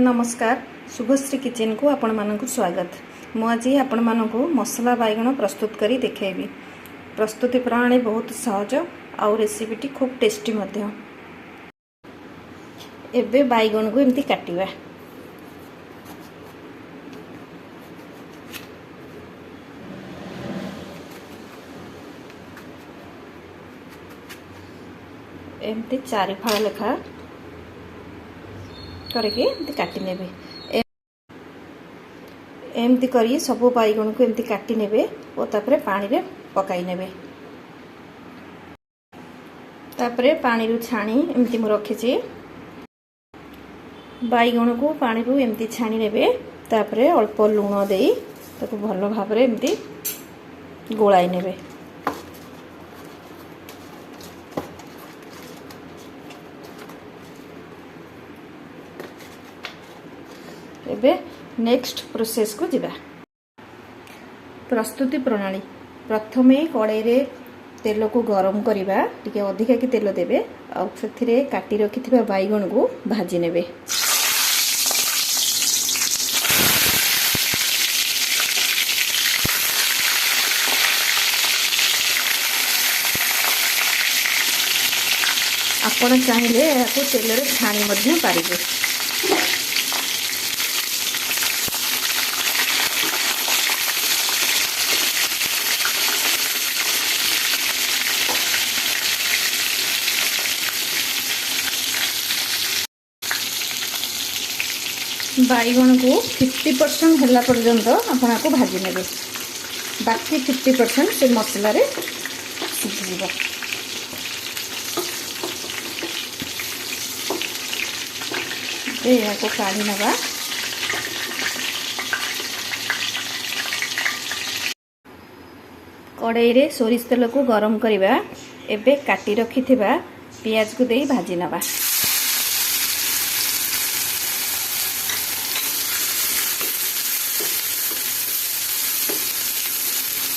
नमस्कार शुभश्री किचन को आपण मानक स्वागत। मु आज आपण मानक मसला बैगण प्रस्तुत करी देखैबी। प्रस्तुति प्रणाली बहुत सहज आउ रेसिपीटी खूब टेस्टी मध्य। एबे बैगण को एमती काटिबा। एमती 4 फाळ लेखा करके एमती काटी नेबे। एमती करी सब बैगण को एमती काटी नेबे और तापरे पानी रे पकाई नेबे। तापरे पानी रु छाणी एमती मु रखिछि। बैगण को पानी रु एमती छाणी नेबे। तापरे अल्प लूण देई ताको भलो भाबरे एमती गोळाई नेबे। एबे नेक्स्ट प्रोसेस को जिबा। प्रस्तुति प्रणाली प्रथमे कड़ाई रे तेल को गरम करिबा। टिके अधिका कि तेल देबे आ सेथिरे काटी रखिथिबा बैगण को भाजी नेबे। आपण चाहिले याको तेल रे छाणी मध्ये पारिबे। बैगण को 50% होला पर्यंत आपण को भाजी नेबे। बाकी 50% से मसला रे सिझी जीवो। ए को काढी नबा। कड़ाई रे सोरिष तेल को गरम करिबा। एबे काटी रखिथिबा प्याज को देई भाजी नबा।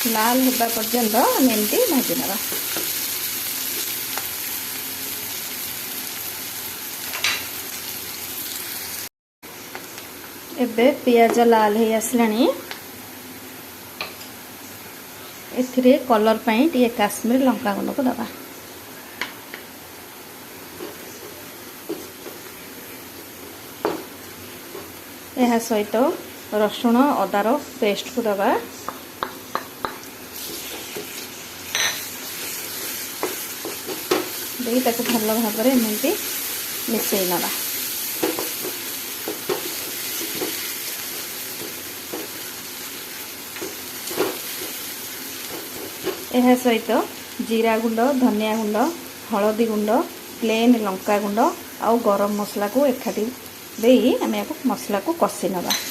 लाल होगा पर्यंत एमती भाजी नवा। एबे प्याज लाल हे आसलानी। एथिरे कलर पई टिके काश्मीर लंका गुंड को दबा। एहा सहित रसुण अदार पेस्ट को दबा। ताको भल भाव एमती मिसई नवा। यह सहित जीरा गुंड धनिया गुंड हलदी गुंड प्लेन लंका गुंड आउ गरम मसला को एकाठी देई आम या मसला को कषि नवा।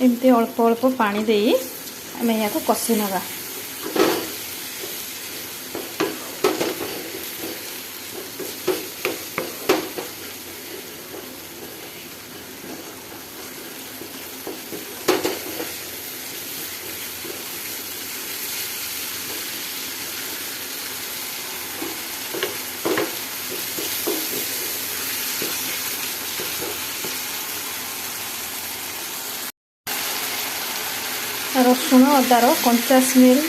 एमती अल्प अल्प पानी देई आम या कषि नवा। रसुण अदार कंचा स्मेल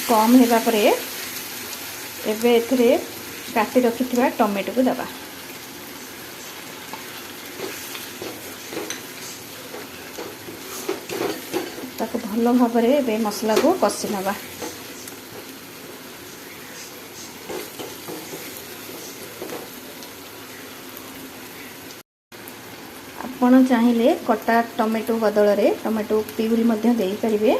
कम होगा परे एबे एथिरे काटी रखिथिबा टमेटो को दबा। ताको भलो भाबरे एबे मसला को कषि नबा। आपण चाहिले कटा टमेटो बदल रे टमेटो प्यूरी मध्य देई परिबे।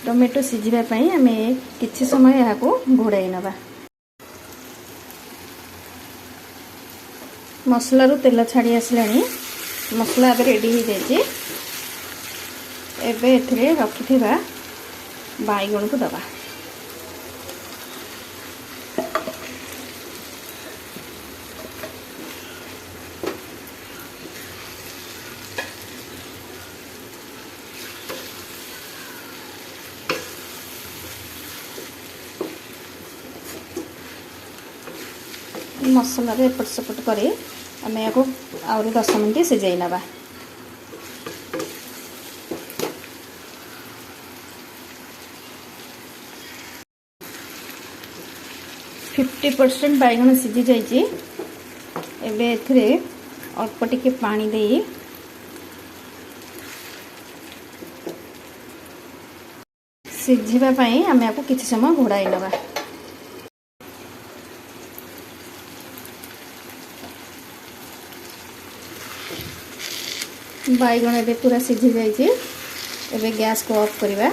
टमेटो सिझिबा पई आमे किछि समय या को घोड़ाई नबा। मसला रु तेल छाड़ी आसलानी। मसला अब रेडी हो जाइए। एबे एथिरे रखिथिबा बैगण को दबा। मसला एपट सेपट कर आम या आहरी 10 मिनिट सिझाई नवा। फिफ्टी परसेंट बैगन सिझी जाइए। एबे एथिरे अल्प टिके पानी दे सिझापी आम आपको किसी समय घोड़ाई नवा। बैगन एबे पूरा सिझी जाइए। एबे गैस को ऑफ करवा।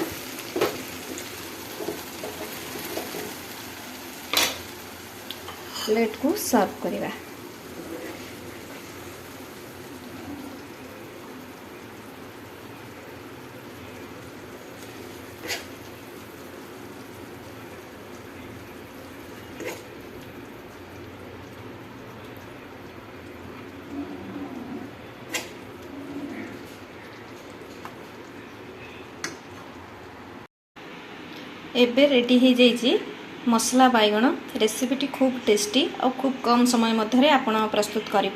प्लेट को सर्व करवा। एबे रेडी हो जाइए मसला बैगन। रेसिपीटी खूब टेस्टी और खूब कम समय मध्य आपण प्रस्तुत करें।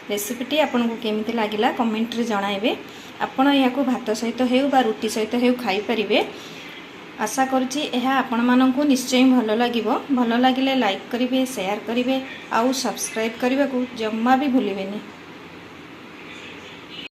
रेसिपीटी आपन को केमिति लागिला कमेंट रे जणाइबे। आपण या भात सहित हेउ बा रुटी सहित हेउ खाई परिबे। आशा करुच्ची यह आपण मानकु निश्चय भल लागिबो। भल लागिले लाइक करिवे, शेयर करिवे, आउ सब्सक्राइब करने को जम्मा भी भूलिबेनी।